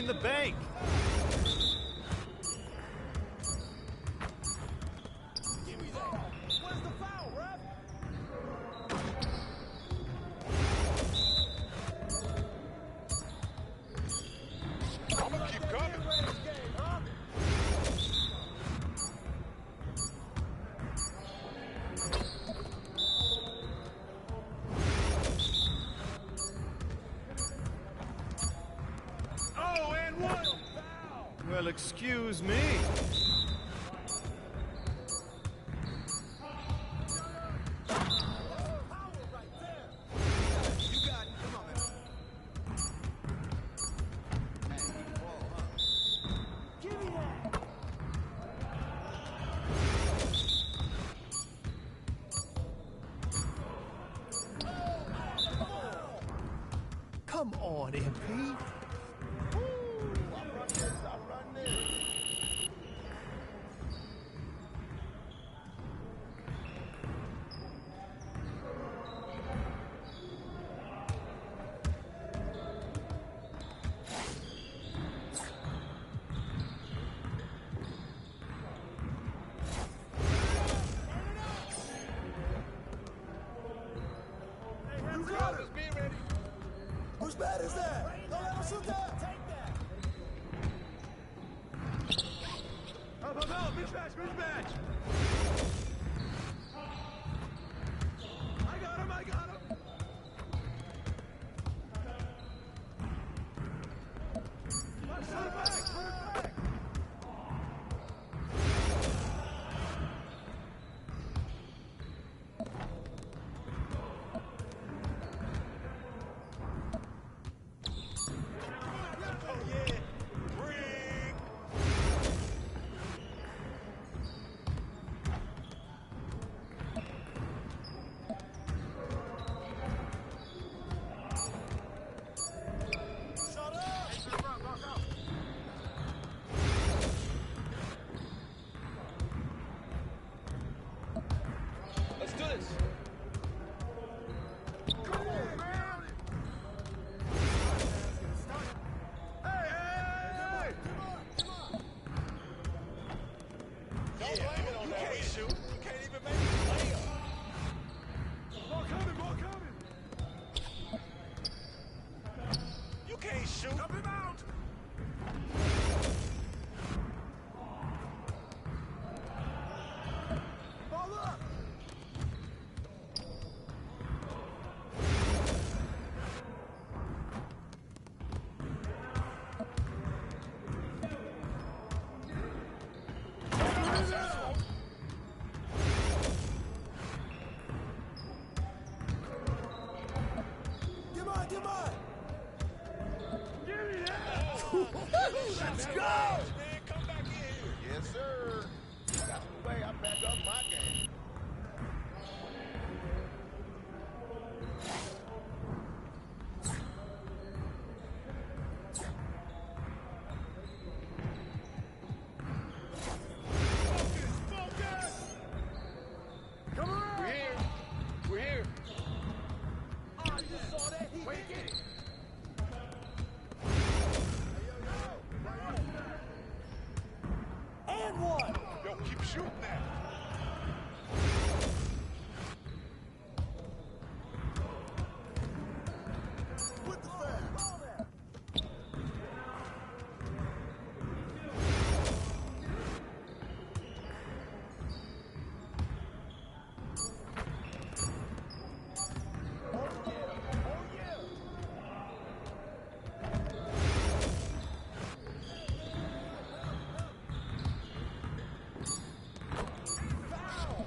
mean the bank. Give me that. Where's the foul, ref? I'm gonna keep coming. Oh, and one. Well, excuse me. Come on, MP. Whose bat is that? Don't let him shoot that. Take that. Mismatch, mismatch. I got him, I got him. Put it back, put it back. Let's do this. Come on, man. Hey, hey! Don't blame it on that. We shoot. You can't even make it layup. Ball coming, ball coming. You can't shoot. Help him out. Ball up. Get mine, get mine. Give me that. Let's go. Man, come back in here. Yes, sir. That's the way I back up my game. Come around. We're here. We're here. Oh, you saw that? He hit it. And one. Yo, keep shooting that. With the foul. Oh yeah. Oh yeah. Foul.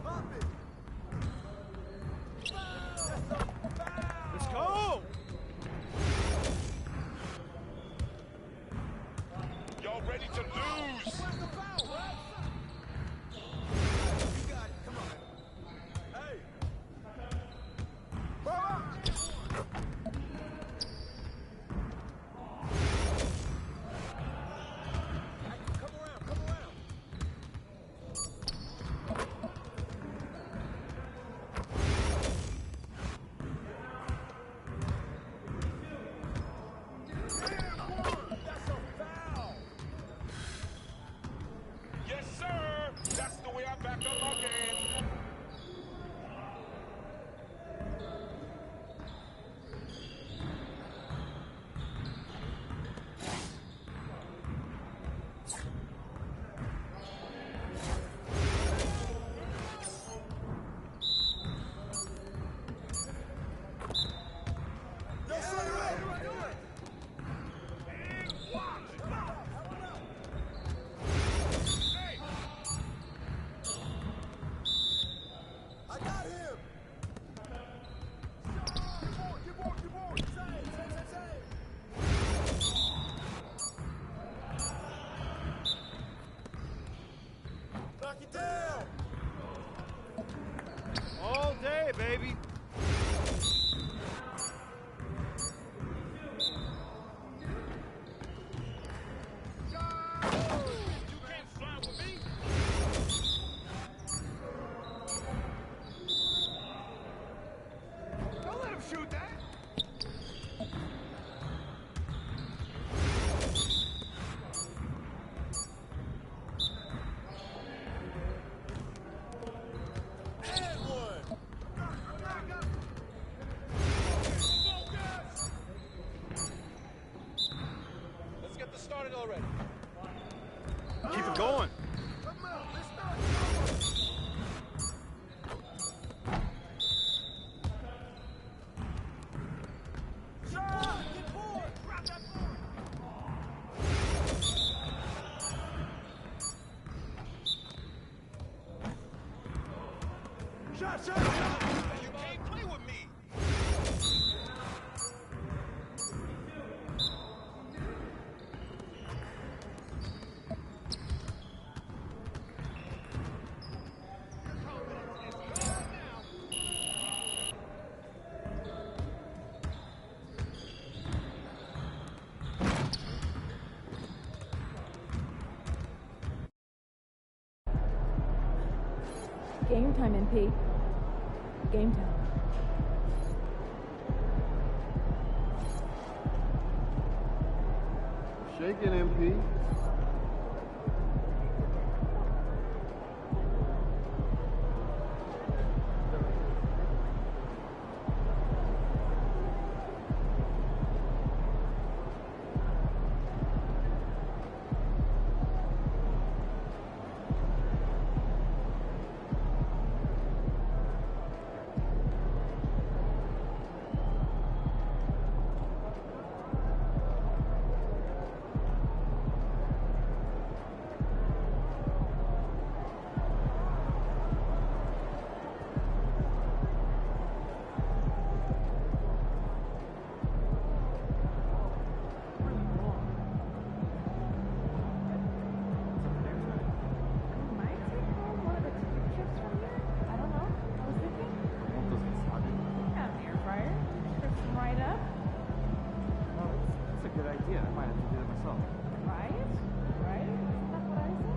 Pop it. Let's go. Y'all ready to lose? Where's the foul, right? You got it. Come on. Hey. Come around. Come around. way, baby. Don't let him shoot that. Let's get this started already. Keep it going. Shot! You can't play with me. Game time, MP. Game time. Shake it, MP. Good idea. I might have to do it myself. Right? Right? Isn't that what I said?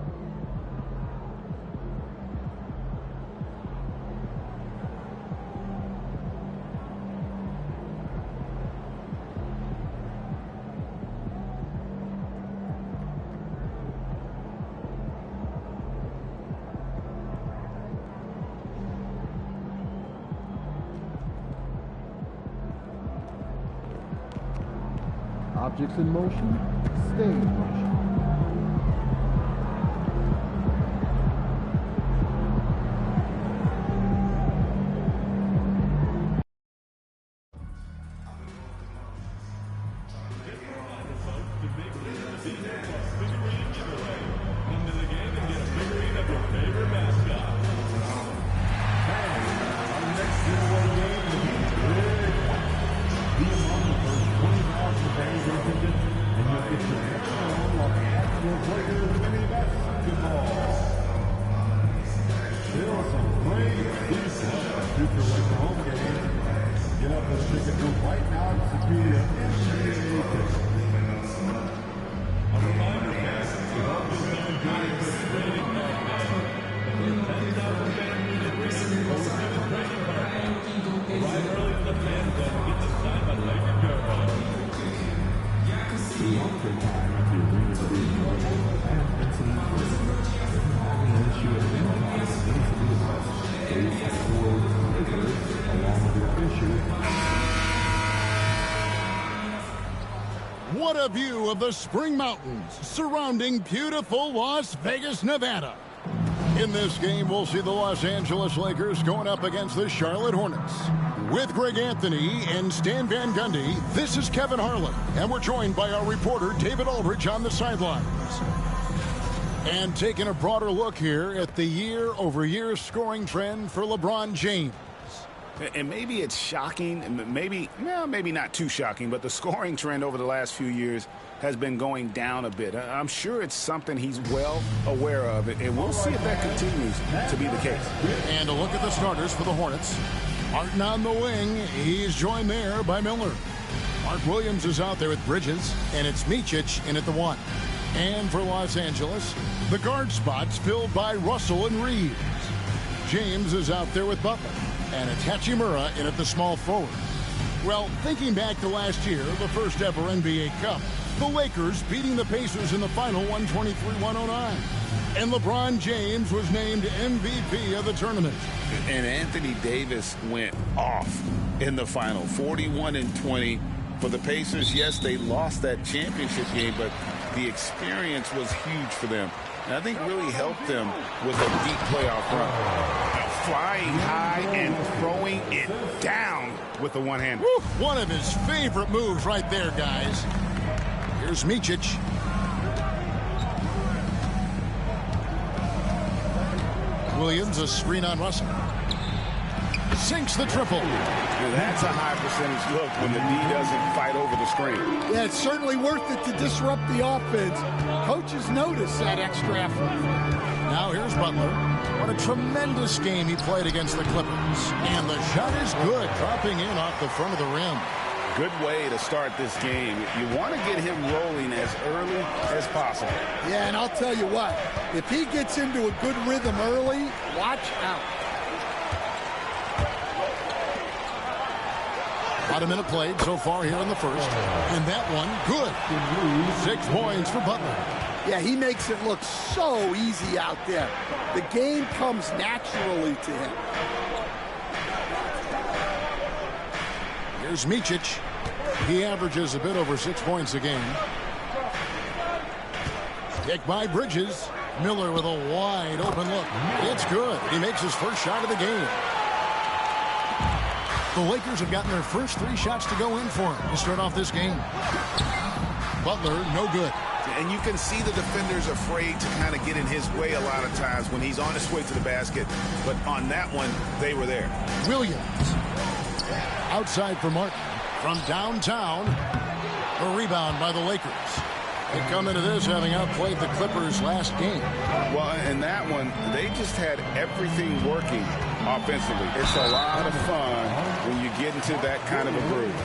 Objects in motion, stay in motion. What a view of the Spring Mountains surrounding beautiful Las Vegas, Nevada. In this game, we'll see the Los Angeles Lakers going up against the Charlotte Hornets. With Greg Anthony and Stan Van Gundy, this is Kevin Harlan, and we're joined by our reporter David Aldridge on the sidelines. And taking a broader look here at the year-over-year scoring trend for LeBron James. And maybe it's shocking, maybe not too shocking, but the scoring trend over the last few years has been going down a bit. I'm sure it's something he's well aware of, and we'll see if that continues to be the case. And a look at the starters for the Hornets. Martin on the wing. He's joined there by Miller. Mark Williams is out there with Bridges, and it's Micic in at the 1. And for Los Angeles, the guard spots filled by Russell and Reeves. James is out there with Butler, and it's Hachimura in at the small forward. Well, thinking back to last year, the first ever NBA Cup, the Lakers beating the Pacers in the final 123-109. And LeBron James was named MVP of the tournament. And Anthony Davis went off in the final, 41-20 for the Pacers. Yes, they lost that championship game, but the experience was huge for them. And I think really helped them with a deep playoff run. Flying high and throwing it down with the one hand. One of his favorite moves right there, guys. Here's Micic. Williams, a screen on Russell. Sinks the triple. Now that's a high percentage look when the D doesn't fight over the screen. Yeah, it's certainly worth it to disrupt the offense. Coaches notice that extra effort. Now here's Butler. What a tremendous game he played against the Clippers. And the shot is good, dropping in off the front of the rim. Good way to start this game. You want to get him rolling as early as possible. Yeah, and I'll tell you what, if he gets into a good rhythm early, watch out. About a minute played so far here in the first. And that one, good. 6 points for Butler. Yeah, he makes it look so easy out there. The game comes naturally to him. Here's Micic. He averages a bit over 6 points a game. Kick by Bridges. Miller with a wide open look. It's good. He makes his first shot of the game. The Lakers have gotten their first 3 shots to go in for him to start off this game. Butler, no good. And you can see the defenders afraid to kind of get in his way a lot of times when he's on his way to the basket. But on that one, they were there. Williams. Outside for Martin. From downtown. A rebound by the Lakers. They come into this having outplayed the Clippers last game. Well, in that one, they just had everything working offensively. It's a lot of fun when you get into that kind of a groove.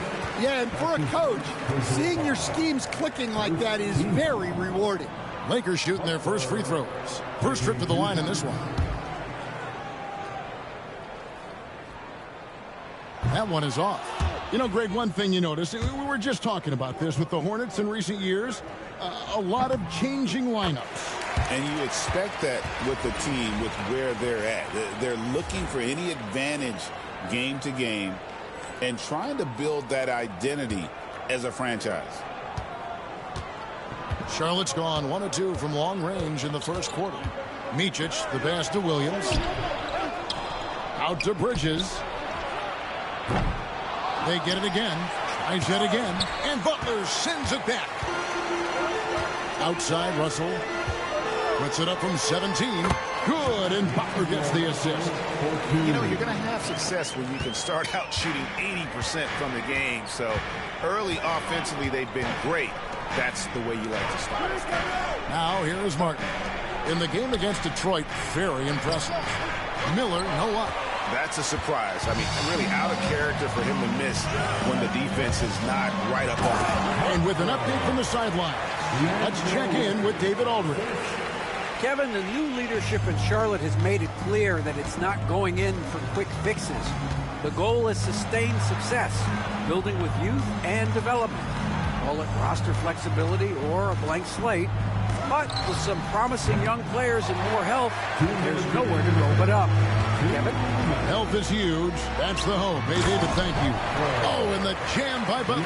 Yeah, and for a coach, seeing your schemes clicking like that is very rewarding. Lakers shooting their first free throws. First trip to the line in this one. That one is off. You know, Greg, one thing you notice, we were just talking about this with the Hornets in recent years, a lot of changing lineups. And you expect that with the team, with where they're at. They're looking for any advantage game to game and trying to build that identity as a franchise. Charlotte's gone 1 of 2 from long range in the first quarter. Micic, the pass to Williams. Out to Bridges. They get it again. Tries it again. And Butler sends it back. Outside, Russell. Puts it up from 17. Good, and Butler gets the assist. You know, you're going to have success when you can start out shooting 80% from the game. So early offensively, they've been great. That's the way you like to start. Now, here is Martin. In the game against Detroit, very impressive. Miller, no luck. That's a surprise. I mean, really out of character for him to miss when the defense is not right up on it. And with an update from the sideline, let's check in with David Aldridge. Kevin, the new leadership in Charlotte has made it clear that it's not going in for quick fixes. The goal is sustained success, building with youth and development. Call it roster flexibility or a blank slate. But with some promising young players and more help, there's nowhere to go but up. Kevin? Health is huge. That's the hope. Hey, David, thank you. Oh, and the jam by Butler.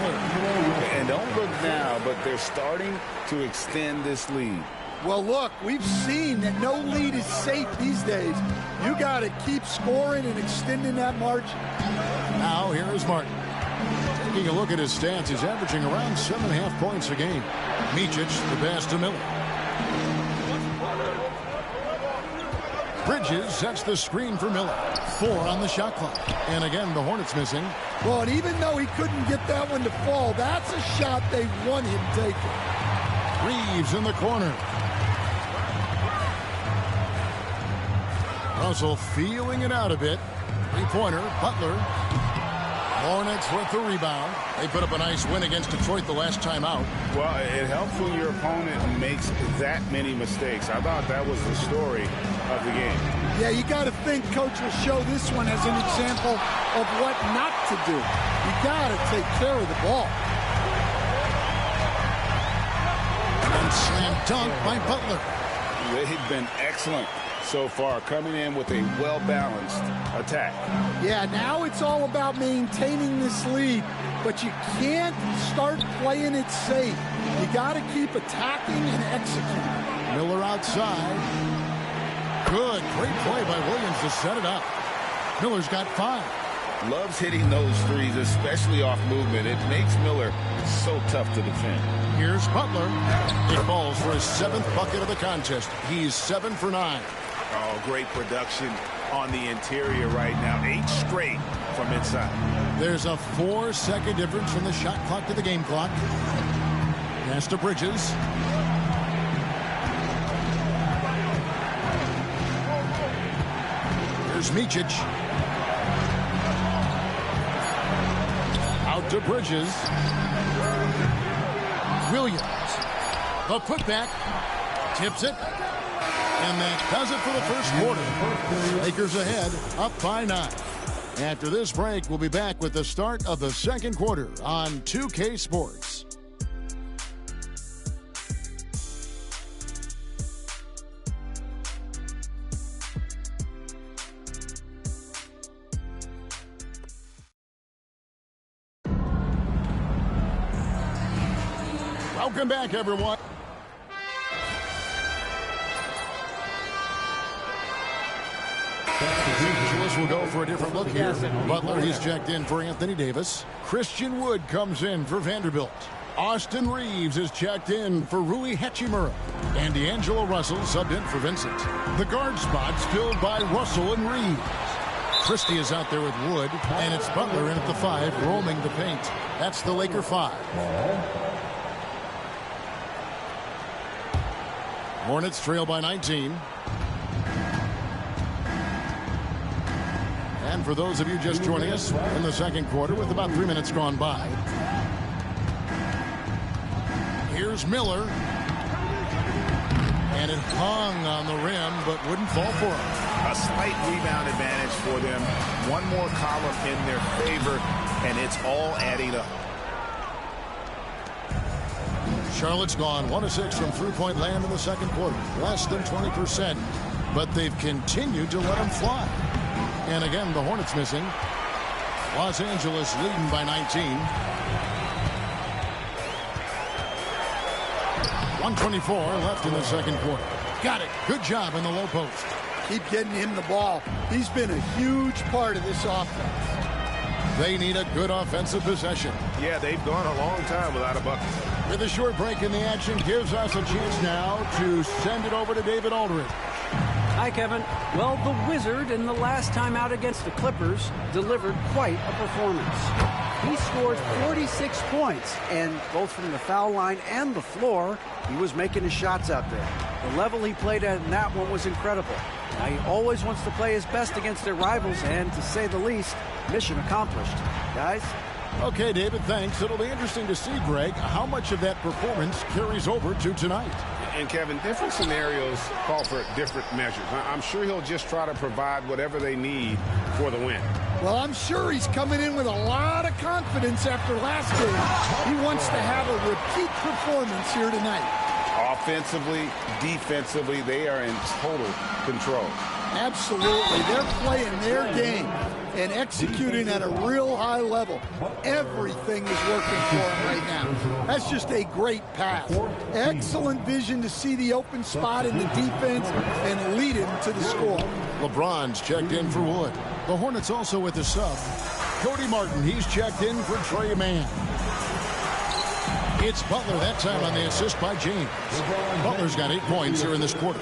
And don't look now, but they're starting to extend this lead. Well, look, we've seen that no lead is safe these days. You got to keep scoring and extending that margin. Now, here is Martin. Taking a look at his stats, he's averaging around 7.5 points a game. Micic, the pass to Miller. Bridges sets the screen for Miller. 4 on the shot clock. And again, the Hornets missing. Well, and even though he couldn't get that one to fall, that's a shot they want him taking. Reeves in the corner. Russell feeling it out a bit. Three-pointer, Butler. Hornets with the rebound. They put up a nice win against Detroit the last time out. Well, it helps when your opponent makes that many mistakes. I thought that was the story of the game. Yeah, you got to think Coach will show this one as an example of what not to do. You got to take care of the ball. And slam dunk by Butler. They've been excellent so far, coming in with a well-balanced attack. Yeah, now it's all about maintaining this lead, but you can't start playing it safe. You got to keep attacking and executing. Miller outside. Good, great play by Williams to set it up. Miller's got 5. Loves hitting those threes, especially off movement. It makes Miller so tough to defend. Here's Butler. It falls for his 7th bucket of the contest. He's 7 for 9. Oh, great production on the interior right now. 8 straight from inside. There's a 4-second difference from the shot clock to the game clock. Pass to Bridges. Here's Micic. Out to Bridges. Williams. The putback. Tips it. And that does it for the first quarter. Lakers ahead, up by 9. After this break, we'll be back with the start of the second quarter on 2K Sports. Welcome back, everyone. We'll go for a different look here. Butler, he's checked in for Anthony Davis. Christian Wood comes in for Vanderbilt. Austin Reeves is checked in for Rui Hachimura. And D'Angelo Russell subbed in for Vincent. The guard spot's filled by Russell and Reeves. Christie is out there with Wood, and it's Butler in at the 5, roaming the paint. That's the Laker 5. Hornets trail by 19. And for those of you just joining us in the second quarter with about 3 minutes gone by. Here's Miller. And it hung on the rim but wouldn't fall for him. A slight rebound advantage for them. One more column in their favor, and it's all adding up. Charlotte's gone 1 of 6 from three-point land in the second quarter. Less than 20%, but they've continued to let them fly. And again, the Hornets missing. Los Angeles leading by 19. 1:24 left in the second quarter. Got it. Good job in the low post. Keep getting him the ball. He's been a huge part of this offense. They need a good offensive possession. Yeah, they've gone a long time without a bucket. With a short break in the action, gives us a chance now to send it over to David Aldridge. Hi, Kevin. Well, the Wizard in the last time out against the Clippers delivered quite a performance. He scored 46 points, and both from the foul line and the floor, he was making his shots out there. The level he played at in that one was incredible. Now, he always wants to play his best against their rivals, and to say the least, mission accomplished. Guys? Okay, David, thanks. It'll be interesting to see, Greg, how much of that performance carries over to tonight. And, Kevin, different scenarios call for different measures. I'm sure he'll just try to provide whatever they need for the win. Well, I'm sure he's coming in with a lot of confidence after last game. He wants to have a repeat performance here tonight. Offensively, defensively, they are in total control. Absolutely. They're playing their game and executing at a real high level. Everything is working for them right now. That's just a great pass. Excellent vision to see the open spot in the defense and lead him to the score. LeBron's checked in for Wood. The Hornets also with the sub. Cody Martin, he's checked in for Trey Mann. It's Butler that time on the assist by James. Butler's got 8 points here in this quarter.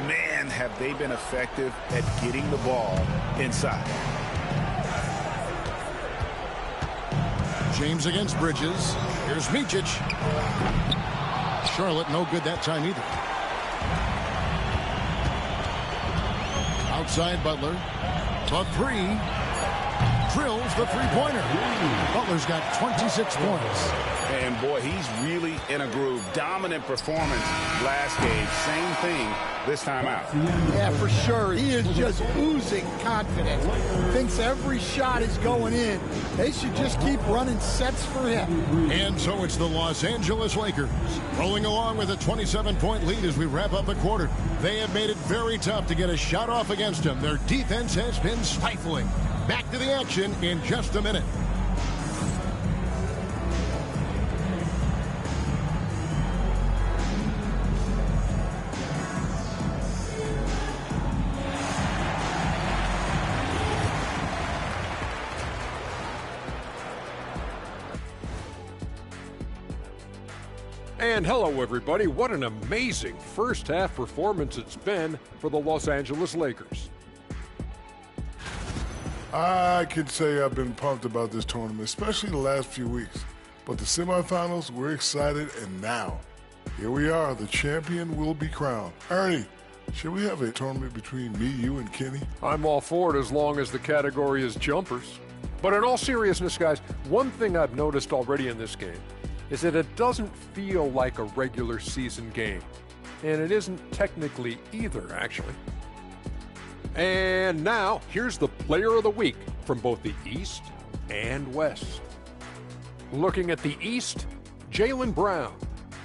Man, have they been effective at getting the ball inside. James against Bridges. Here's Micic. Charlotte no good that time either. Outside Butler. The 3. drills the three-pointer. Butler's got 26 points. And boy, he's really in a groove. Dominant performance last game. Same thing this time out. Yeah, for sure. He is just oozing confidence. Thinks every shot is going in. They should just keep running sets for him. And so it's the Los Angeles Lakers rolling along with a 27-point lead as we wrap up the quarter. They have made it very tough to get a shot off against them. Their defense has been stifling. Back to the action in just a minute. And hello, everybody. What an amazing first-half performance it's been for the Los Angeles Lakers. I can say I've been pumped about this tournament, especially the last few weeks. But the semifinals, we're excited, and now, here we are. The champion will be crowned. Ernie, should we have a tournament between me, you, and Kenny? I'm all for it as long as the category is jumpers. But in all seriousness, guys, one thing I've noticed already in this game is that it doesn't feel like a regular season game. And it isn't technically either, actually. And now, here's the player of the week from both the East and West. Looking at the East, Jaylen Brown.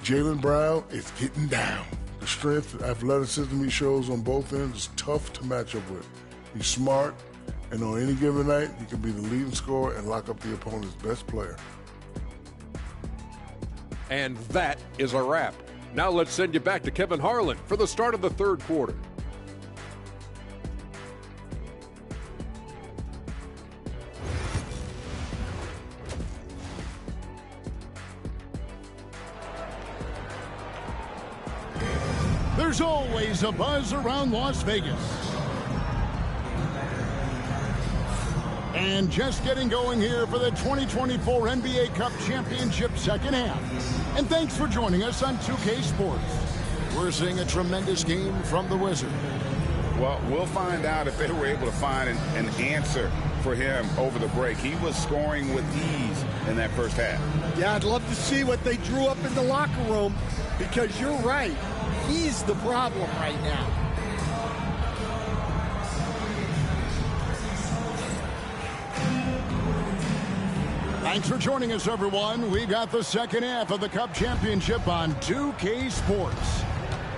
Jaylen Brown is getting down. The strength and athleticism he shows on both ends is tough to match up with. He's smart, and on any given night, he can be the leading scorer and lock up the opponent's best player. And that is a wrap. Now let's send you back to Kevin Harlan for the start of the third quarter. There's always a buzz around Las Vegas. And just getting going here for the 2024 NBA Cup Championship second half. And thanks for joining us on 2K Sports. We're seeing a tremendous game from the Wizard. Well, we'll find out if they were able to find an answer for him over the break. He was scoring with ease in that first half. Yeah, I'd love to see what they drew up in the locker room, because you're right. He's the problem right now. Thanks for joining us, everyone. We got the second half of the Cup Championship on 2K Sports.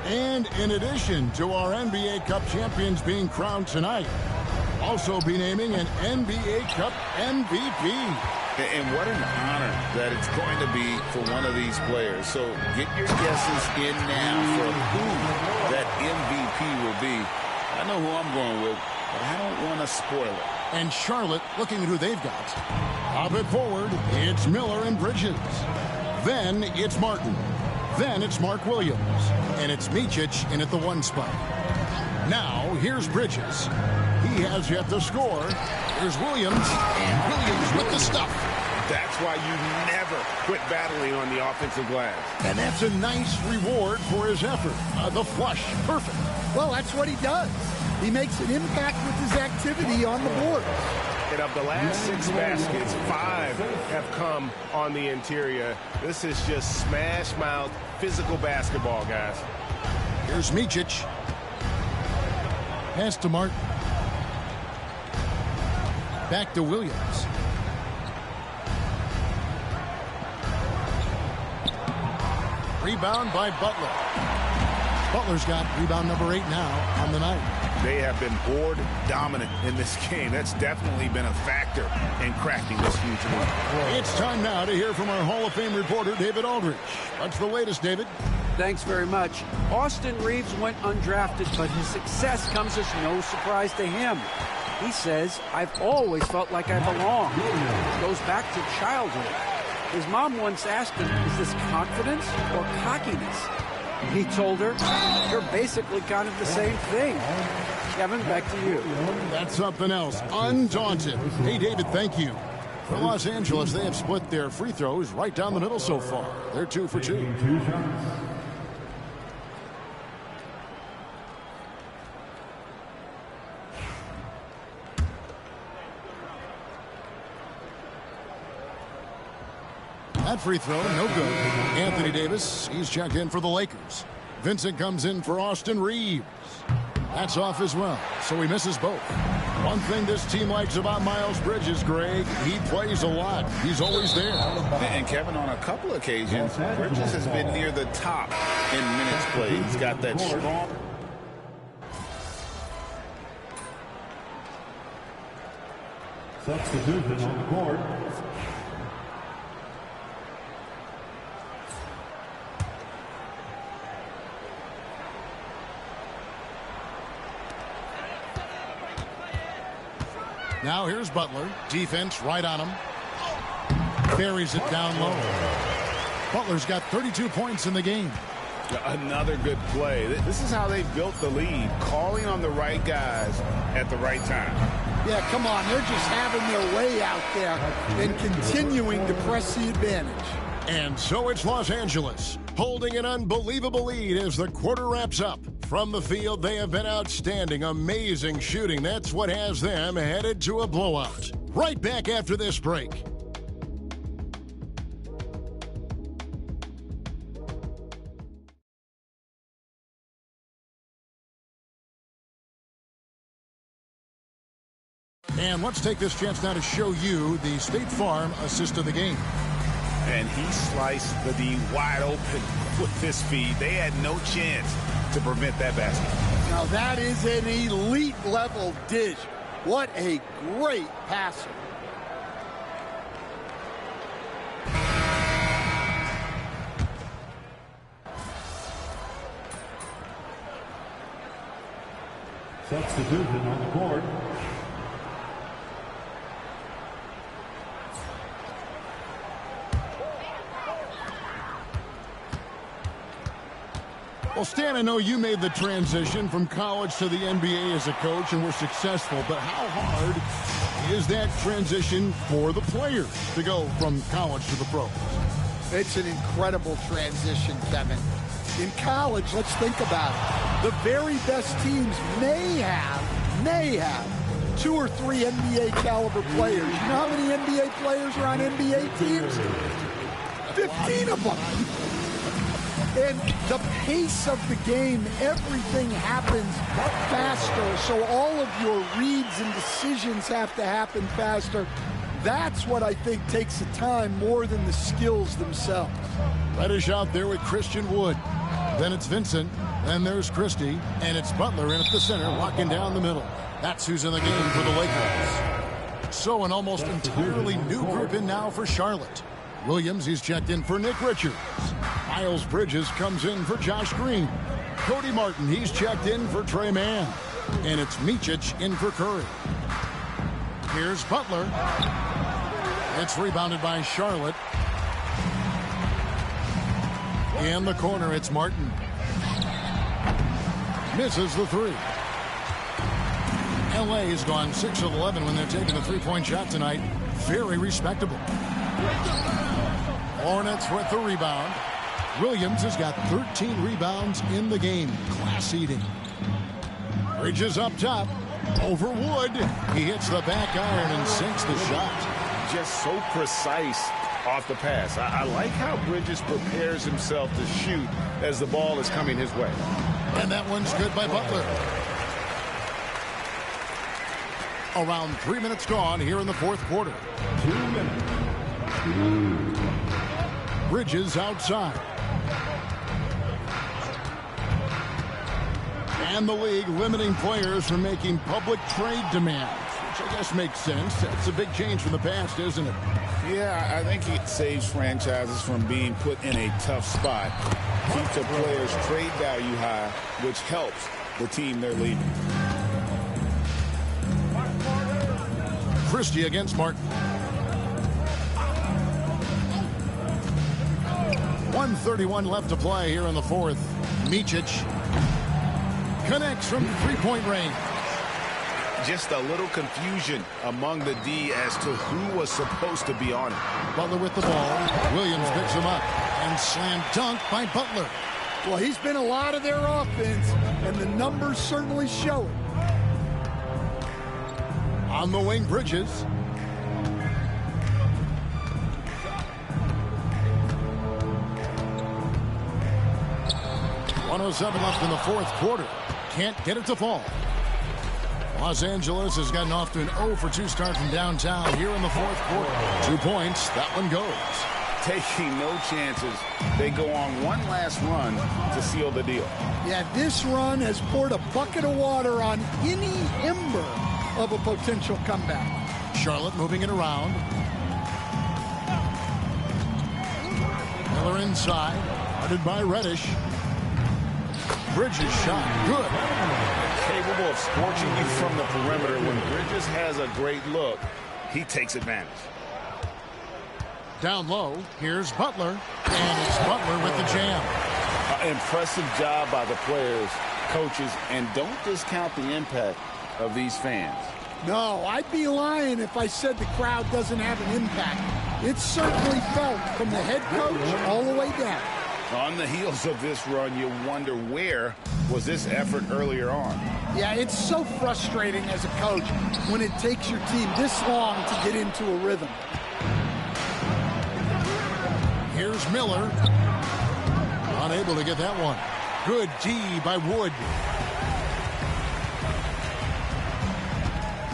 And in addition to our NBA Cup champions being crowned tonight, also be naming an NBA Cup MVP. And what an honor that it's going to be for one of these players. So get your guesses in now for who that MVP will be. I know who I'm going with, but I don't want to spoil it. And Charlotte looking at who they've got. Pop it forward. It's Miller and Bridges. Then it's Martin. Then it's Mark Williams. And it's Micic in at the one spot. Now here's Bridges. He has yet to score. Here's Williams. And Williams with the stuff. That's why you never quit battling on the offensive glass. And that's a nice reward for his effort. The flush. Perfect. Well, that's what he does. He makes an impact with his activity on the board. And of the last 6 baskets, 5 have come on the interior. This is just smash mouth, physical basketball, guys. Here's Micic. Pass to Martin. Back to Williams. Rebound by Butler. Butler's got rebound number 8 now on the night. They have been board dominant in this game. That's definitely been a factor in cracking this huge lead. It's time now to hear from our Hall of Fame reporter, David Aldridge. What's the latest, David? Thanks very much. Austin Reeves went undrafted, but his success comes as no surprise to him. He says, "I've always felt like I belong." It goes back to childhood. His mom once asked him, "Is this confidence or cockiness?" He told her, "You're basically kind of the same thing." Kevin, back to you. That's something else. Undaunted. Hey, David, thank you. For Los Angeles, they have split their free throws right down the middle so far. They're 2 for 2. That free throw, no good. Anthony Davis, he's checked in for the Lakers. Vincent comes in for Austin Reeves. That's off as well, so he misses both. One thing this team likes about Miles Bridges, Greg, he plays a lot. He's always there. And Kevin, on a couple occasions, Bridges has been near the top in minutes played. He's got that strong. Substitution on the court. Now here's Butler. Defense right on him. Carries it down low. Butler's got 32 points in the game. Another good play. This is how they've built the lead, calling on the right guys at the right time. Yeah, come on. They're just having their way out there and continuing to press the advantage. And so it's Los Angeles, holding an unbelievable lead as the quarter wraps up. From the field, they have been outstanding, amazing shooting. That's what has them headed to a blowout. Right back after this break. And let's take this chance now to show you the State Farm assist of the game. And he sliced the D wide open with this feed. They had no chance to prevent that basket. Now that is an elite level dish. What a great passer. Substitution on the court. Well, Stan, I know you made the transition from college to the NBA as a coach and were successful, but how hard is that transition for the players to go from college to the pros? It's an incredible transition, Kevin. In college, let's think about it. The very best teams may have 2 or 3 NBA caliber players. You know how many NBA players are on NBA teams? 15 of them. And the pace of the game, everything happens faster. So all of your reads and decisions have to happen faster. That's what I think takes the time more than the skills themselves. Reddish out there with Christian Wood. Then it's Vincent. Then there's Christie. And it's Butler in at the center, locking down the middle. That's who's in the game for the Lakers. So an almost entirely new group in now for Charlotte. Williams, he's checked in for Nick Richards. Miles Bridges comes in for Josh Green. Cody Martin, he's checked in for Trey Mann. And it's Micic in for Curry. Here's Butler. It's rebounded by Charlotte. In the corner, it's Martin. Misses the three. LA has gone 6 of 11 when they're taking the three-point shot tonight. Very respectable. Hornets with the rebound. Williams has got 13 rebounds in the game. Class eating. Bridges up top. Over Wood. He hits the back iron and sinks the shot. Just so precise off the pass. I like how Bridges prepares himself to shoot as the ball is coming his way. And that one's good by Butler. Around 3 minutes gone here in the fourth quarter. 2 minutes. Bridges outside. And the league limiting players from making public trade demands, which I guess makes sense. That's a big change from the past, isn't it? Yeah, I think it saves franchises from being put in a tough spot. Keeps the players' trade value high, which helps the team they're leading. Christie against Martin. 1:31 left to play here in the fourth. Micic connects from three-point range. Just a little confusion among the D as to who was supposed to be on it. Butler with the ball. Williams picks him up. And slam dunk by Butler. Well, he's been a lot of their offense, and the numbers certainly show it. On the wing, Bridges. 1:07 left in the fourth quarter. Can't get it to fall. Los Angeles has gotten off to an 0-for-2 start from downtown here in the fourth quarter. 2 points. That one goes. Taking no chances. They go on one last run to seal the deal. Yeah, this run has poured a bucket of water on any ember of a potential comeback. Charlotte moving it around. Miller inside. Guarded by Reddish. Bridges shot. Good. Capable of scorching you from the perimeter. When Bridges has a great look, he takes advantage. Down low, here's Butler, and it's Butler with the jam. Impressive job by the players, coaches, and don't discount the impact of these fans. No, I'd be lying if I said the crowd doesn't have an impact. It's certainly felt from the head coach all the way down. On the heels of this run, you wonder where was this effort earlier on. Yeah, it's so frustrating as a coach when it takes your team this long to get into a rhythm. Here's Miller. Unable to get that one. Good D by Wood.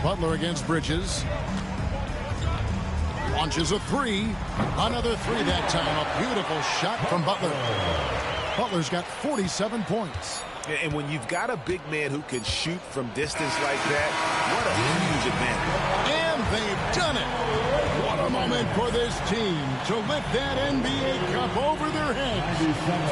Butler against Bridges. Launches a three. Another three that time. A beautiful shot from Butler. Butler's got 47 points. And when you've got a big man who can shoot from distance like that, what a huge advantage. And they've done it. What a moment for this team to lift that NBA Cup over their heads.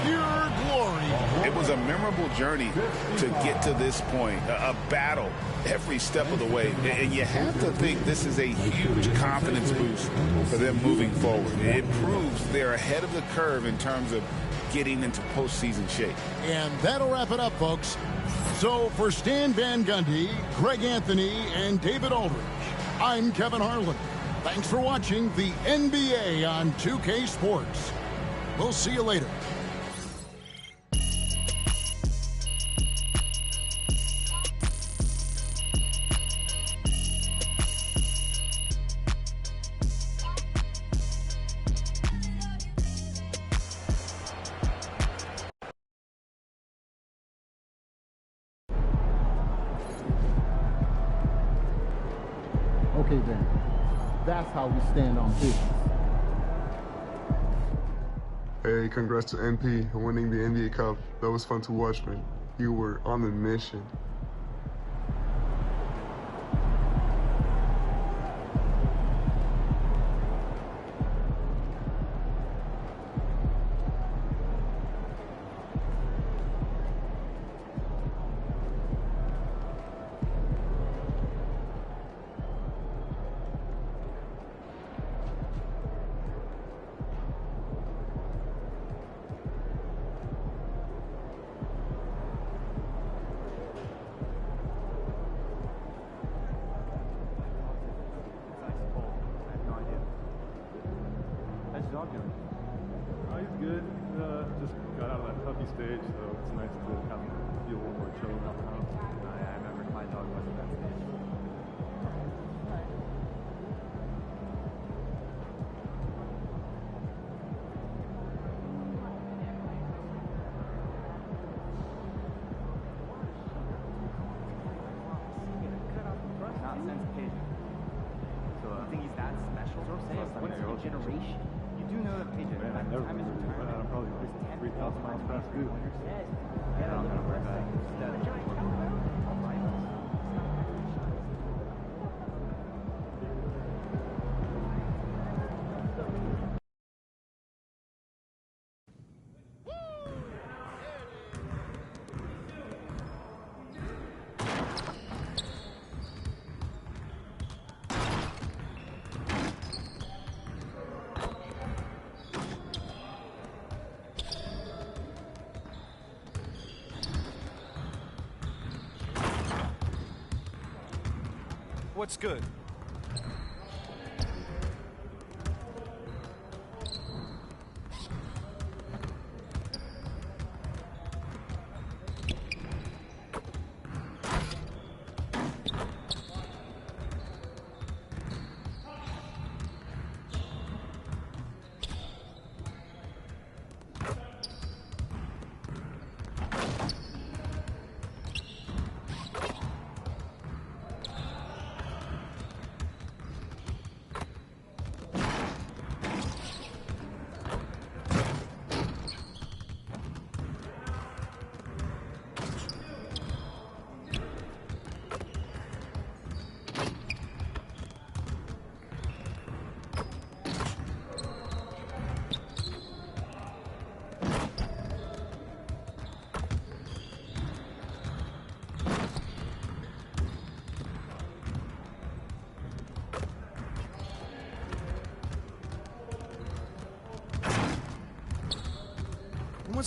Pure glory. It was a memorable journey to get to this point. A battle every step of the way. And you have to think this is a huge confidence boost for them moving forward. It proves they're ahead of the curve in terms of getting into postseason shape. And that'll wrap it up, folks. So for Stan Van Gundy, Greg Anthony, and David Aldridge, I'm Kevin Harlan. Thanks for watching the NBA on 2K Sports. We'll see you later. Okay then, that's how we stand on business. Hey, congrats to MP on winning the NBA Cup. That was fun to watch, man. You were on a mission. He's good. Just got out of that puppy stage, so it's nice to have him feel a little more chill around the house. I remember my dog was at that stage. Not since Pigeon. So I think he's that special. So I'm saying, once in a generation. You do know that Pigeon, Man, by the time his retirement, I'm probably 3,000 miles past due. Yeah, I'm gonna work back. What's good?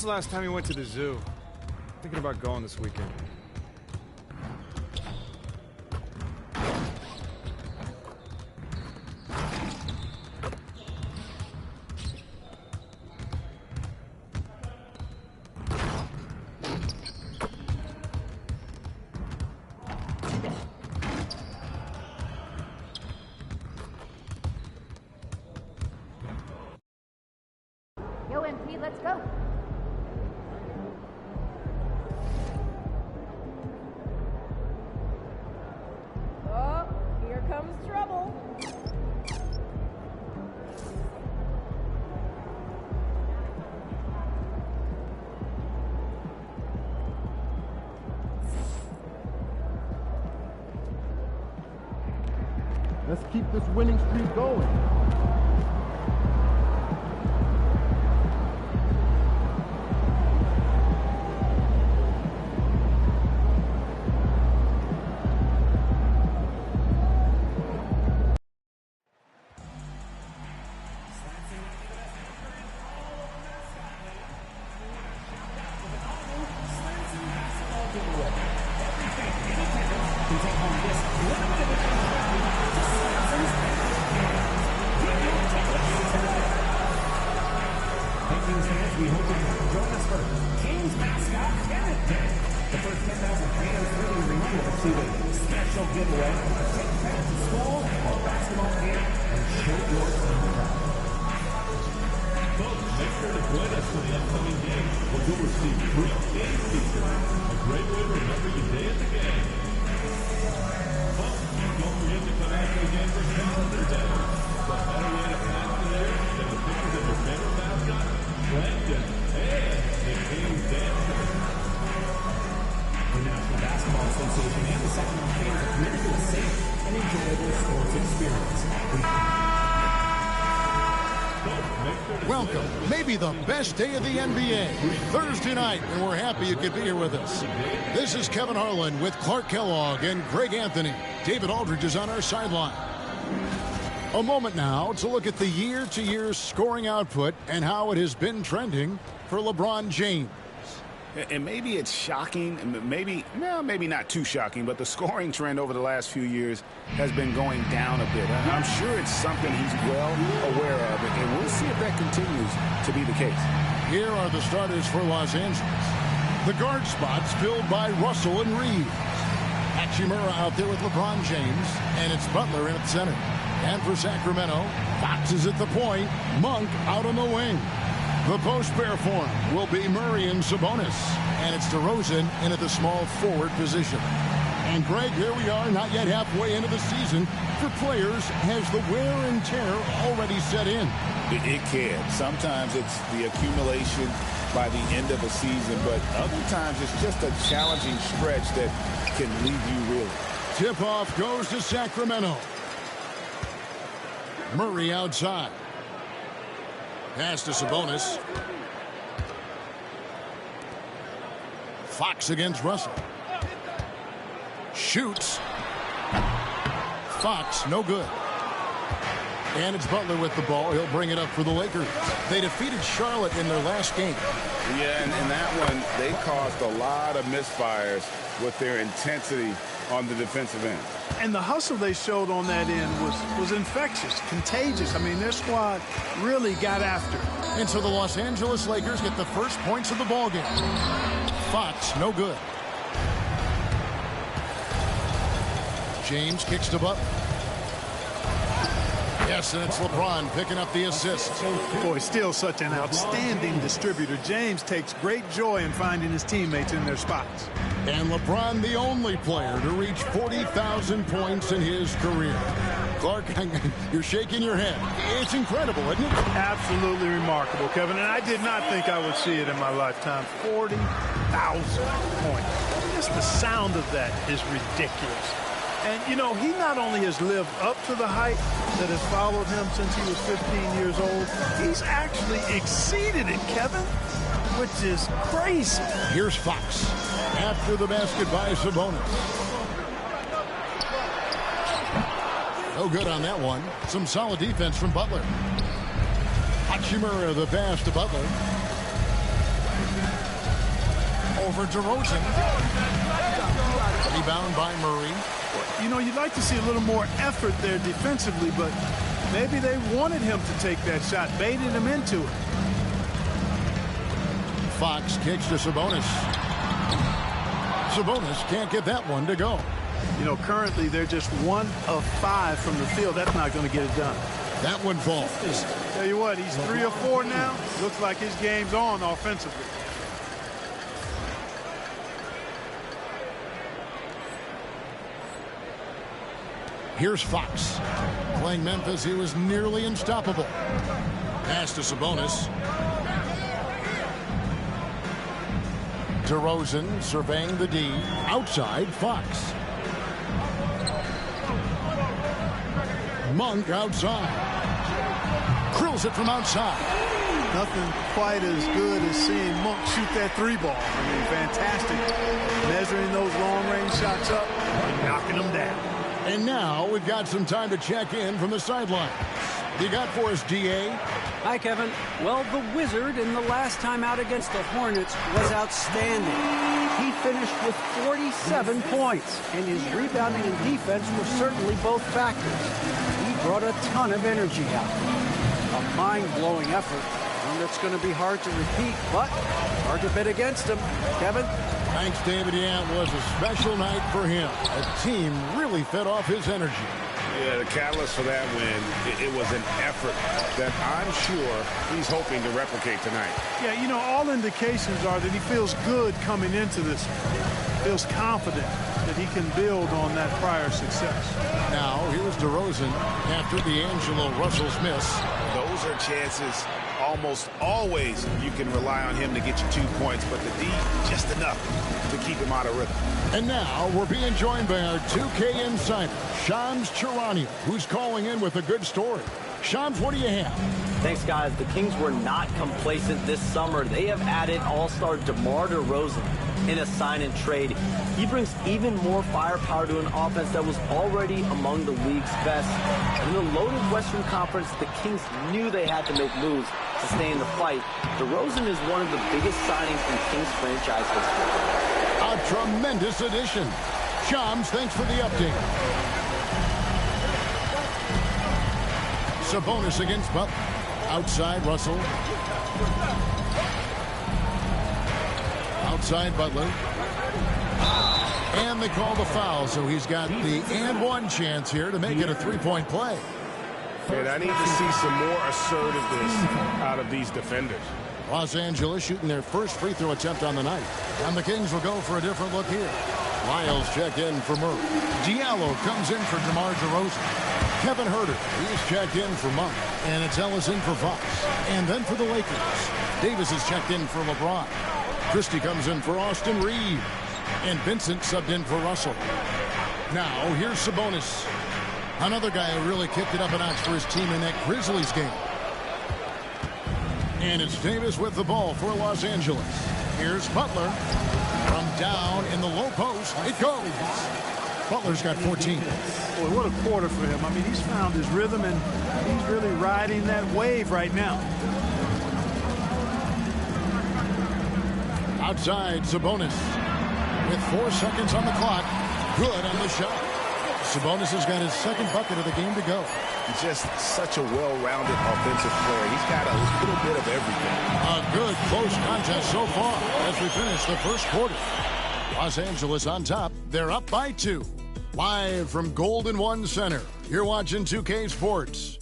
When's the last time you went to the zoo? Thinking about going this weekend. Yo, MP, let's go. Oh, here comes trouble. Let's keep this winning streak going. We hope you join us for King's Mascot Kenneth Day. The first 10,000 fans really remember to receive a special giveaway. Take back to school or basketball camp and show your team pride. Folks, make sure to join us for the upcoming game where you'll receive free game t-shirts. A great way to remember your day at the game. Folks, don't forget to come out to the game for Calendar Day. What better way to pass the year than the pictures of your favorite mascot? Plankton, and the King's Dancer. The National Basketball Association and the Sacramento Kings are committed to a safe and enjoyable sports experience. Welcome, maybe the best day of the NBA, Thursday night, and we're happy you could be here with us. This is Kevin Harlan with Clark Kellogg and Greg Anthony. David Aldridge is on our sideline. A moment now to look at the year-to-year scoring output and how it has been trending for LeBron James. And maybe it's shocking, maybe not too shocking, but the scoring trend over the last few years has been going down a bit. I'm sure it's something he's well aware of, and we'll see if that continues to be the case. Here are the starters for Los Angeles. The guard spots filled by Russell and Reeves. Hachimura out there with LeBron James, and it's Butler in at center. And for Sacramento, Fox is at the point, Monk out on the wing. The post pair form will be Murray and Sabonis, and it's DeRozan in at the small forward position. And Greg, here we are, not yet halfway into the season. For players, has the wear and tear already set in? It can. Sometimes it's the accumulation by the end of a season, but other times it's just a challenging stretch that can leave you reeling. Tip-off goes to Sacramento. Murray outside. Pass to Sabonis. Fox against Russell. Shoots. Fox, no good. And it's Butler with the ball. He'll bring it up for the Lakers. They defeated Charlotte in their last game. Yeah, and in that one, they caused a lot of misfires with their intensity on the defensive end. And the hustle they showed on that end was infectious, contagious. I mean, their squad really got after it. And so the Los Angeles Lakers get the first points of the ballgame. Fox, no good. James kicks to Butler. Yes, and it's LeBron picking up the assist. Boy, still such an outstanding distributor. James takes great joy in finding his teammates in their spots. And LeBron, the only player to reach 40,000 points in his career. Clark, you're shaking your head. It's incredible, isn't it? Absolutely remarkable, Kevin. And I did not think I would see it in my lifetime. 40,000 points. Just the sound of that is ridiculous. And, you know, he not only has lived up to the hype that has followed him since he was 15 years old, he's actually exceeded it, Kevin, which is crazy. Here's Fox after the basket by Sabonis. No good on that one. Some solid defense from Butler. Hachimura the pass to Butler. over DeRozan. Rebound by Murray. You know, you'd like to see a little more effort there defensively, but maybe they wanted him to take that shot, baited him into it. Fox kicks to Sabonis. Sabonis can't get that one to go. You know, currently they're just 1 of 5 from the field. That's not going to get it done. That one falls. Tell you what, he's 3 of 4 now. Looks like his game's on offensively. Here's Fox. Playing Memphis, he was nearly unstoppable. Pass to Sabonis. DeRozan surveying the D. Outside, Fox. Monk outside. Krills it from outside. Nothing quite as good as seeing Monk shoot that 3-ball. I mean, fantastic. Measuring those long-range shots up and knocking them down. And now we've got some time to check in from the sideline. What do you got for us, DA? Hi, Kevin. Well, the Wizard in the last time out against the Hornets was outstanding. He finished with 47 points, and his rebounding and defense were certainly both factors. He brought a ton of energy out. A mind-blowing effort, one that's going to be hard to repeat, but hard to bet against him. Kevin? Thanks, David. Yeah, it was a special night for him. The team really fed off his energy. Yeah, the catalyst for that win, it was an effort that I'm sure he's hoping to replicate tonight. Yeah, you know, all indications are that he feels good coming into this one. Feels confident that he can build on that prior success. Now, here's DeRozan after D'Angelo Russell's miss. Those are chances almost always you can rely on him to get you 2 points, but the D, just enough to keep him out of rhythm. And now we're being joined by our 2K insider, Shams Charania, who's calling in with a good story. Shams, what do you have? Thanks, guys. The Kings were not complacent this summer. They have added all-star DeMar DeRozan in a sign-and-trade. He brings even more firepower to an offense that was already among the league's best. In the loaded Western Conference, the Kings knew they had to make moves to stay in the fight. DeRozan is one of the biggest signings in Kings franchise history. A tremendous addition. Shams, thanks for the update. Sabonis against Butler. Outside, Russell. Outside, Butler. And they call the foul, so he's got the and-one chance here to make it a three-point play. And I need to see some more assertiveness out of these defenders. Los Angeles shooting their first free throw attempt on the night. And the Kings will go for a different look here. Lyles checked in for Murray. Diallo comes in for DeMar DeRozan. Kevin Huerter, he's checked in for Monk. And it's Ellis in for Fox. And then for the Lakers, Davis is checked in for LeBron. Christie comes in for Austin Reeves. And Vincent subbed in for Russell. Now, here's Sabonis. Another guy who really kicked it up a notch for his team in that Grizzlies game. And it's Davis with the ball for Los Angeles. Here's Butler. From down in the low post, it goes. Butler's got 14. Boy, what a quarter for him. I mean, he's found his rhythm, and he's really riding that wave right now. Outside, Sabonis. With 4 seconds on the clock. Good on the shot. Sabonis has got his second bucket of the game to go. He's just such a well-rounded offensive player. He's got a little bit of everything. A good close contest so far as we finish the first quarter. Los Angeles on top. They're up by 2. Live from Golden One Center. You're watching 2K Sports.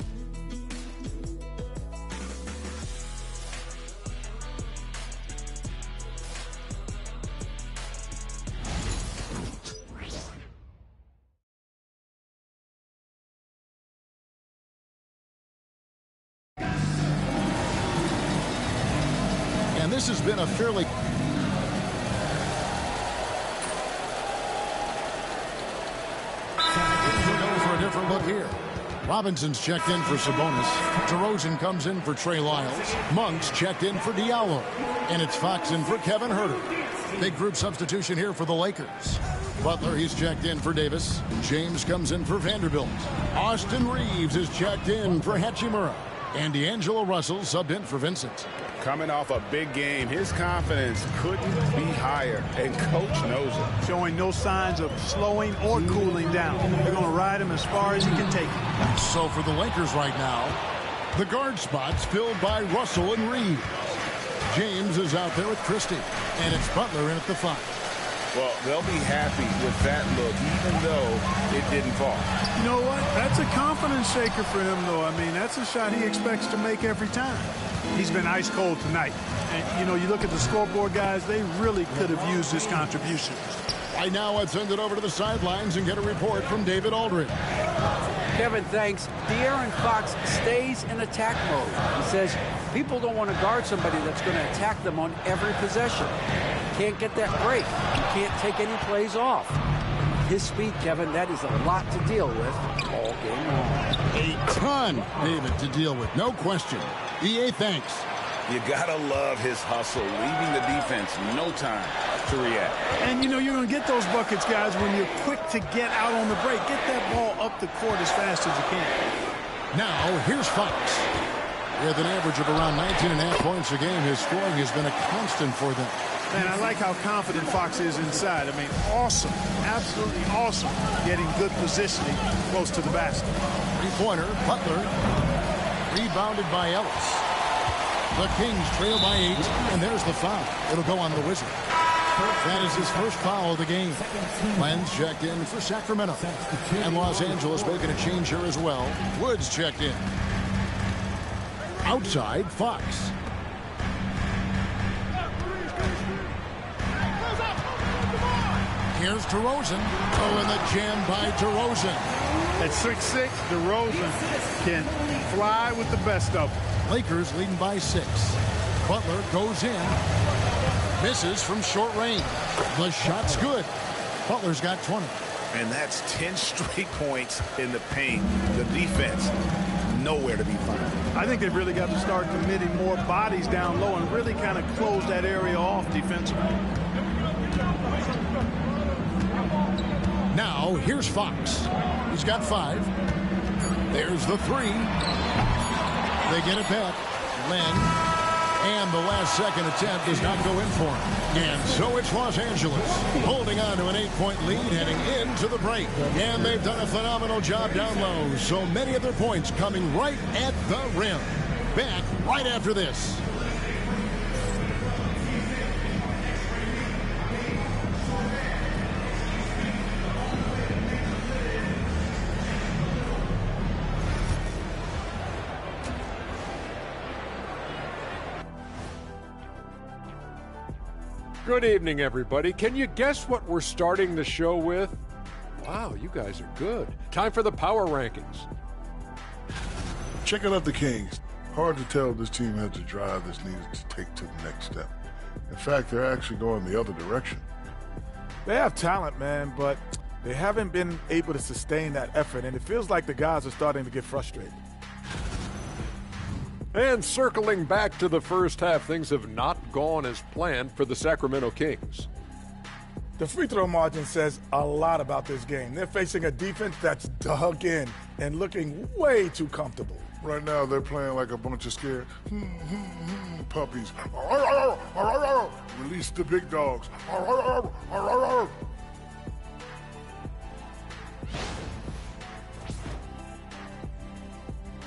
And this has been a fairly... different look here. Robinson's checked in for Sabonis. DeRozan comes in for Trey Lyles. Monk's checked in for Diallo. And it's Fox in for Kevin Huerter. Big group substitution here for the Lakers. Butler, he's checked in for Davis. James comes in for Vanderbilt. Austin Reeves is checked in for Hachimura. And D'Angelo Russell subbed in for Vincent. Coming off a big game, his confidence couldn't be higher, and coach knows it. Showing no signs of slowing or cooling down. They're going to ride him as far as he can take it. So for the Lakers right now, the guard spots filled by Russell and Reeves. James is out there with Christie, and it's Butler in at the 5. Well, they'll be happy with that look, even though it didn't fall. You know what? That's a confidence shaker for him, though. I mean, that's a shot he expects to make every time. He's been ice cold tonight. And, you know, you look at the scoreboard, guys, they really could have used his contribution. Right now, let's send it over to the sidelines and get a report from David Aldridge. Kevin, thanks. De'Aaron Fox stays in attack mode. He says people don't want to guard somebody that's going to attack them on every possession. Can't get that break. You can't take any plays off. His speed, Kevin, that is a lot to deal with all game long. A ton, David, to deal with, no question. EA, thanks. You gotta love his hustle, leaving the defense no time to react. And, you know, you're going to get those buckets, guys, when you're quick to get out on the break. Get that ball up the court as fast as you can. Now, here's Fox. With an average of around 19.5 points a game, his scoring has been a constant for them. Man, I like how confident Fox is inside. I mean, awesome, absolutely awesome, getting good positioning close to the basket. Three-pointer, Butler, rebounded by Ellis. The Kings trail by 8, and there's the foul. It'll go on the Wizard. That is his first foul of the game. Lenz checked in for Sacramento. And Los Angeles making a change here as well. Woods checked in. Outside, Fox. Here's DeRozan. Oh, and the jam by DeRozan. At 6'6", DeRozan can fly with the best of them. Lakers leading by 6. Butler goes in. Misses from short range. The shot's good. Butler's got 20. And that's 10 straight points in the paint. The defense, nowhere to be found. I think they've really got to start committing more bodies down low and really kind of close that area off defensively. Now, here's Fox. He's got 5. There's the 3. They get it back. Len. And the last second attempt does not go in for him. And so it's Los Angeles holding on to an 8-point lead heading into the break. And they've done a phenomenal job down low. So many of their points coming right at the rim. Back right after this. Good evening, everybody. Can you guess what we're starting the show with? Wow, you guys are good. Time for the power rankings. Checking out the Kings. Hard to tell if this team has the drive that's needed to take to the next step. In fact, they're actually going the other direction. They have talent, man, but they haven't been able to sustain that effort, and it feels like the guys are starting to get frustrated. And circling back to the first half, things have not gone as planned for the Sacramento Kings. The free throw margin says a lot about this game. They're facing a defense that's dug in and looking way too comfortable. Right now, they're playing like a bunch of scared puppies. Release the big dogs.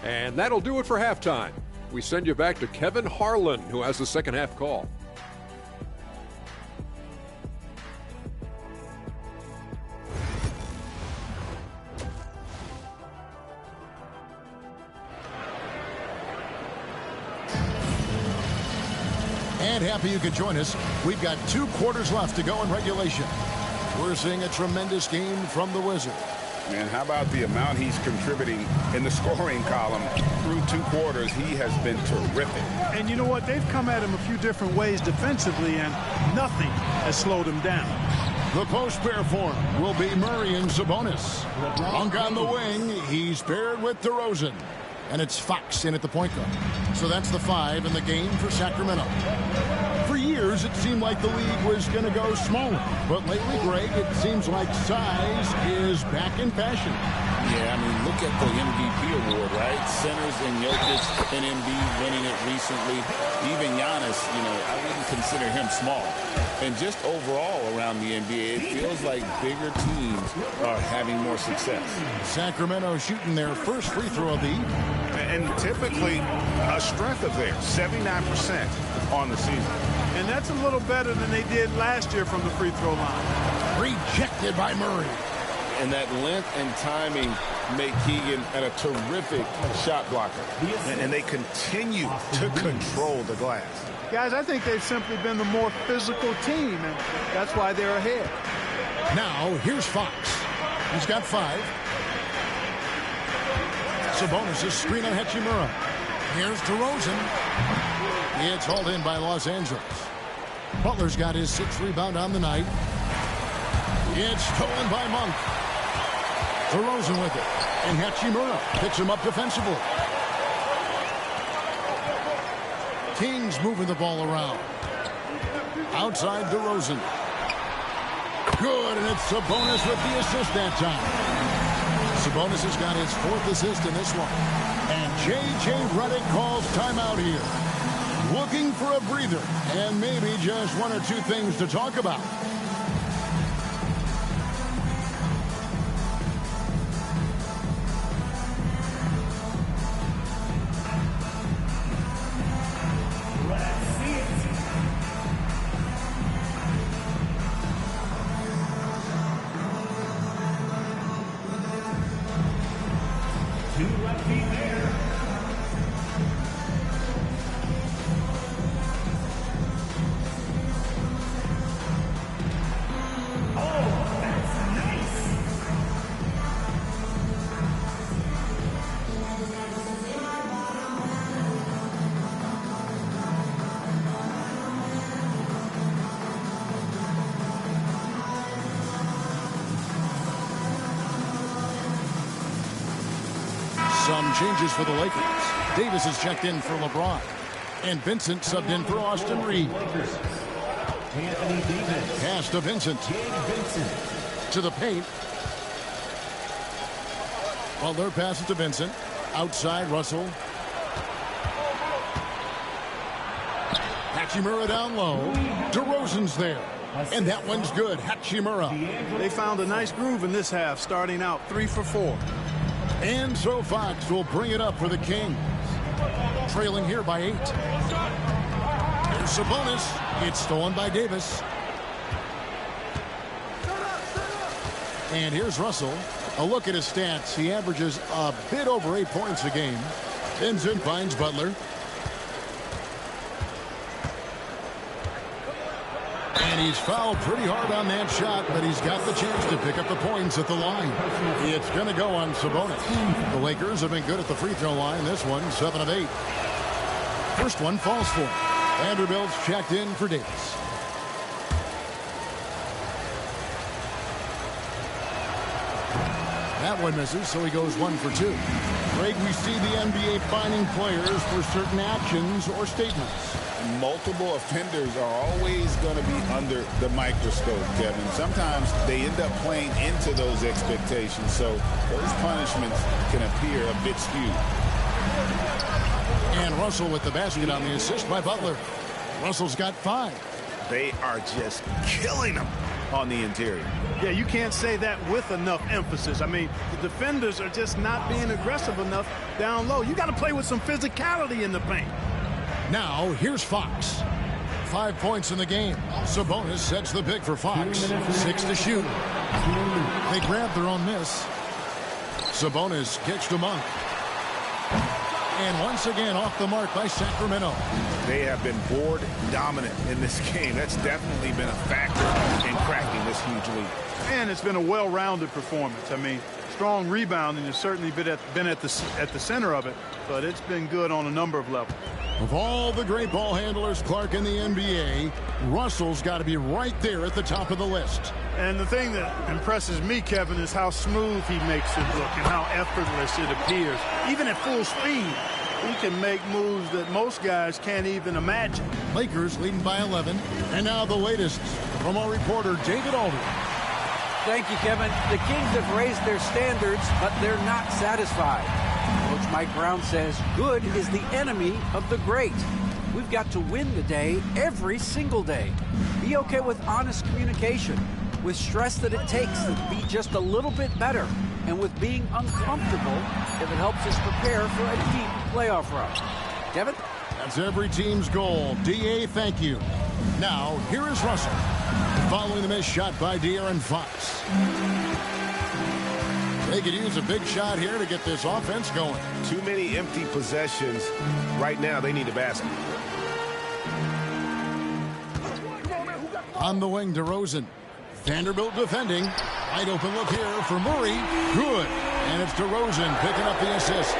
And that'll do it for halftime. We send you back to Kevin Harlan, who has the second half call. And happy you could join us. We've got 2 quarters left to go in regulation. We're seeing a tremendous game from the Wizard. And how about the amount he's contributing in the scoring column through 2 quarters? He has been terrific. And you know what? They've come at him a few different ways defensively, and nothing has slowed him down. The post pair form will be Murray and Sabonis. Monk on the wing. He's paired with DeRozan. And it's Fox in at the point guard. So that's the 5 in the game for Sacramento. For years, it seemed like the league was going to go smaller. But lately, Greg, it seems like size is back in fashion. Yeah, I mean, look at the MVP award, right? Centers and Jokic and Embiid winning it recently. Even Giannis, I wouldn't consider him small. And just overall around the NBA, it feels like bigger teams are having more success. Sacramento shooting their first free throw of the evening. And typically a strength of theirs, 79% on the season. And that's a little better than they did last year from the free throw line. Rejected by Murray. And that length and timing make Keegan a terrific shot blocker. And they continue to control the glass. Guys, I think they've simply been the more physical team, and that's why they're ahead. Now, here's Fox. He's got 5. Sabonis' screen on Hachimura. Here's DeRozan. It's hauled in by Los Angeles. Butler's got his 6th rebound on the night. It's stolen by Monk. DeRozan with it. And Hachimura picks him up defensively. Kings moving the ball around. Outside DeRozan. Good, and it's Sabonis with the assist that time. Sabonis has got his 4th assist in this one. And J.J. Redick calls timeout here. Looking for a breather and maybe just 1 or 2 things to talk about. Some changes for the Lakers. Davis is checked in for LeBron. And Vincent subbed in for Austin Reed. Anthony Davis. Pass to Vincent. To the paint. Butler passes to Vincent. Outside, Russell. Hachimura down low. DeRozan's there. And that one's good. Hachimura. They found a nice groove in this half, starting out 3 for 4. And so Fox will bring it up for the Kings. Trailing here by 8. Here's Sabonis. It's stolen by Davis. And here's Russell. A look at his stats. He averages a bit over 8 points a game. Vincent finds Butler. And he's fouled pretty hard on that shot, but he's got the chance to pick up the points at the line. It's going to go on Sabonis. The Lakers have been good at the free throw line. This one, 7 of 8. First one falls for him. Vanderbilt's checked in for Davis. That one misses, so he goes 1 for 2. Greg, we see the NBA finding players for certain actions or statements. Multiple offenders are always going to be under the microscope, Kevin. Sometimes they end up playing into those expectations, so those punishments can appear a bit skewed. And Russell with the basket on the assist by Butler. Russell's got 5. They are just killing them on the interior. Yeah, you can't say that with enough emphasis. I mean, the defenders are just not being aggressive enough down low. You got to play with some physicality in the paint. Now, here's Fox. 5 points in the game. Sabonis sets the pick for Fox. 6 to shoot. They grab their own miss. Sabonis kicks to Monk. And once again off the mark by Sacramento. They have been board dominant in this game. That's definitely been a factor in cracking this huge lead. And it's been a well-rounded performance. I mean, strong rebounding has certainly been at the center of it, but it's been good on a number of levels. Of all the great ball handlers, Clark, in the NBA, Russell's got to be right there at the top of the list. And the thing that impresses me, Kevin, is how smooth he makes it look and how effortless it appears. Even at full speed, He can make moves that most guys can't even imagine. Lakers leading by 11. And now the latest from our reporter, David Aldridge. Thank you, Kevin. The Kings have raised their standards, but they're not satisfied. Coach Mike Brown says good is the enemy of the great. We've got to win the day every single day. Be okay with honest communication, with stress that it takes to be just a little bit better, and with being uncomfortable if it helps us prepare for a deep playoff run. Kevin? That's every team's goal. D.A., thank you. Now, here is Russell, following the missed shot by De'Aaron Fox. They could use a big shot here to get this offense going. Too many empty possessions. Right now, they need a basket. On the wing, DeRozan. Vanderbilt defending. Wide open look here for Murray. Good. And it's DeRozan picking up the assist.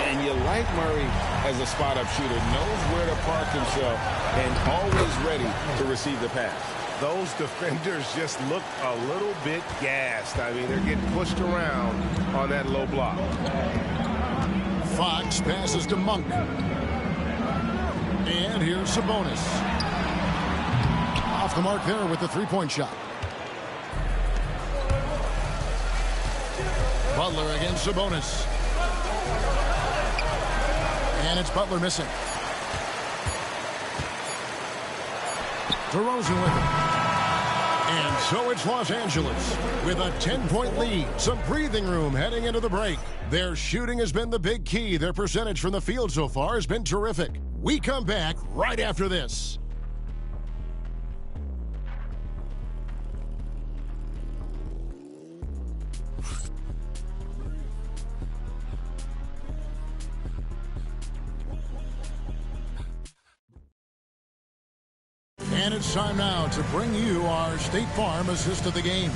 And you like Murray as a spot-up shooter. Knows where to park himself and always ready to receive the pass. Those defenders just look a little bit gassed. I mean, they're getting pushed around on that low block. Fox passes to Monk. And here's Sabonis. Off the mark there with the three-point shot. Butler against Sabonis. And it's Butler missing. DeRozan with it. And so it's Los Angeles with a 10-point lead. Some breathing room heading into the break. Their shooting has been the big key. Their percentage from the field so far has been terrific. We come back right after this. And it's time now to bring you our State Farm assist of the game.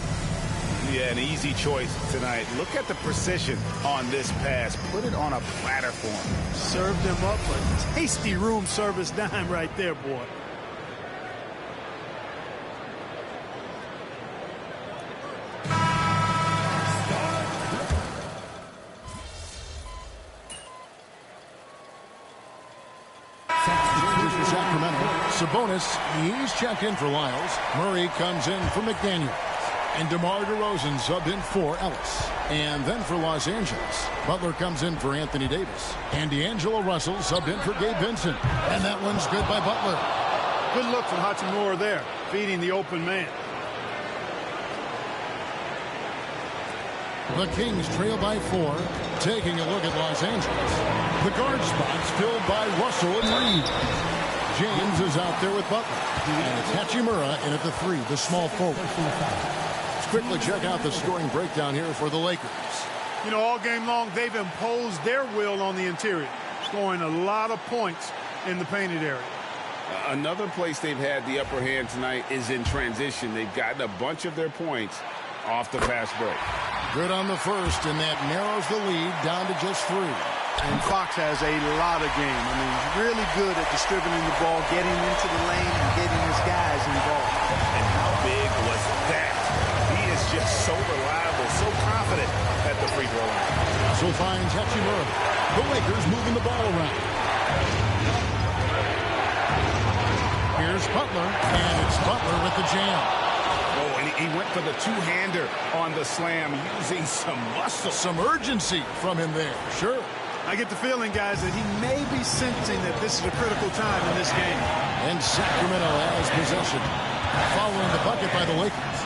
Yeah, an easy choice tonight. Look at the precision on this pass. Put it on a platter for him. Served him up a tasty room service dime right there, boy. Sabonis, he's checked in for Lyles. Murray comes in for McDaniel. And DeMar DeRozan subbed in for Ellis. And then for Los Angeles, Butler comes in for Anthony Davis. And D'Angelo Russell subbed in for Gabe Vincent. And that one's good by Butler. Good look from Hachimura there, feeding the open man. The Kings trail by 4. Taking a look at Los Angeles. The guard spots filled by Russell and Reed. James is out there with Butler. And it's Hachimura in at the 3, the small forward. Let's quickly check out the scoring breakdown here for the Lakers. You know, all game long, they've imposed their will on the interior, scoring a lot of points in the painted area. Another place they've had the upper hand tonight is in transition. They've gotten a bunch of their points off the fast break. Good on the first, and that narrows the lead down to just 3. And Fox has a lot of game. I mean, he's really good at distributing the ball, getting into the lane, and getting his guys involved. And how big was that? He is just so reliable, so confident at the free throw line. So finds Hachimura. The Lakers moving the ball around. Here's Butler, and it's Butler with the jam. Oh, and he went for the two-hander on the slam, using some muscle. Some urgency from him there, sure. I get the feeling, guys, that he may be sensing that this is a critical time in this game. And Sacramento has possession. Following the bucket by the Lakers.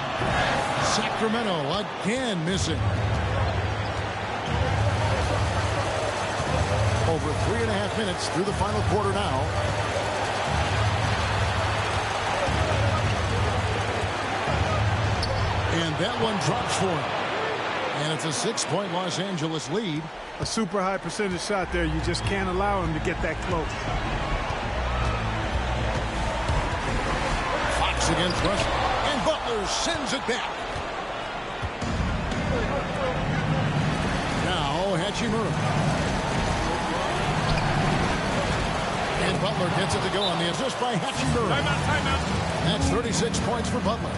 Sacramento again missing. Over 3.5 minutes through the final quarter now. And that one drops for him. And it's a 6-point Los Angeles lead. A super high percentage shot there. You just can't allow him to get that close. Fox against Russell. And Butler sends it back. Now Hachimura. And Butler gets it to go on the assist by Hachimura. Timeout. That's 36 points for Butler.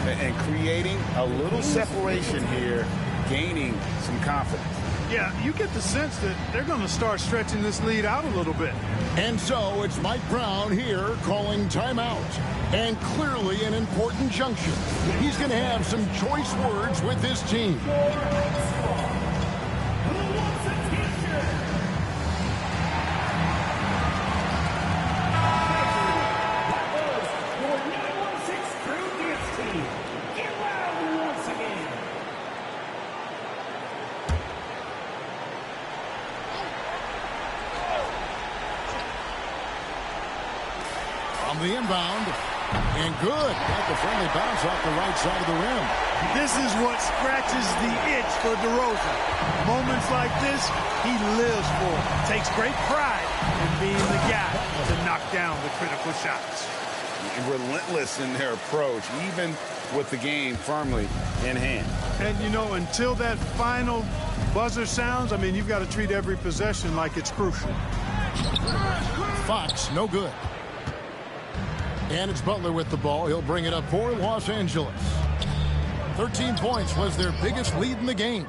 And creating a little separation here, gaining some confidence. Yeah, you get the sense that they're going to start stretching this lead out a little bit. And so it's Mike Brown here calling timeout. And clearly an important junction. He's going to have some choice words with his team. The inbound, and good. Got the friendly bounce off the right side of the rim. This is what scratches the itch for DeRozan. Moments like this, he lives for it. Takes great pride in being the guy to knock down the critical shots. Relentless in their approach, even with the game firmly in hand. And, you know, until that final buzzer sounds, I mean, you've got to treat every possession like it's crucial. Fox, no good. And it's Butler with the ball. He'll bring it up for Los Angeles. 13 points was their biggest lead in the game.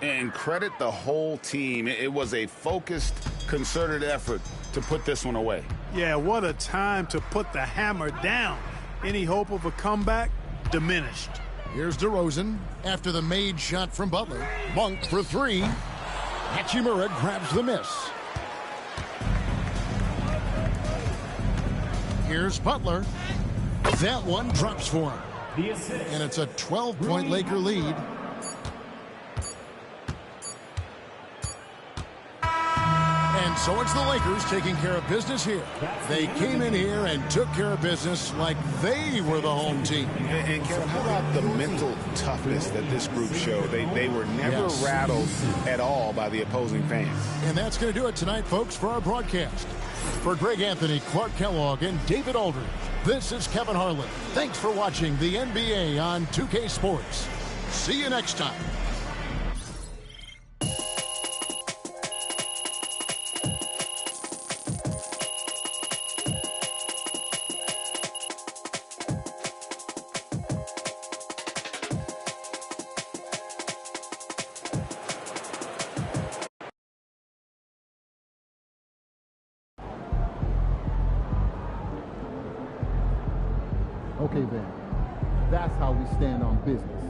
And credit the whole team. It was a focused, concerted effort to put this one away. Yeah, what a time to put the hammer down. Any hope of a comeback diminished. Here's DeRozan after the made shot from Butler. Monk for three. Hachimura grabs the miss. Here's Butler. That one drops for him. And it's a 12-point Laker lead. And so it's the Lakers taking care of business here. They came in here and took care of business like they were the home team. And Kevin, how about the mental toughness that this group showed? They were never rattled at all by the opposing fans. And that's going to do it tonight, folks, for our broadcast. For Greg Anthony, Clark Kellogg, and David Aldridge, this is Kevin Harlan. Thanks for watching the NBA on 2K Sports. See you next time. Okay then, that's how we stand on business.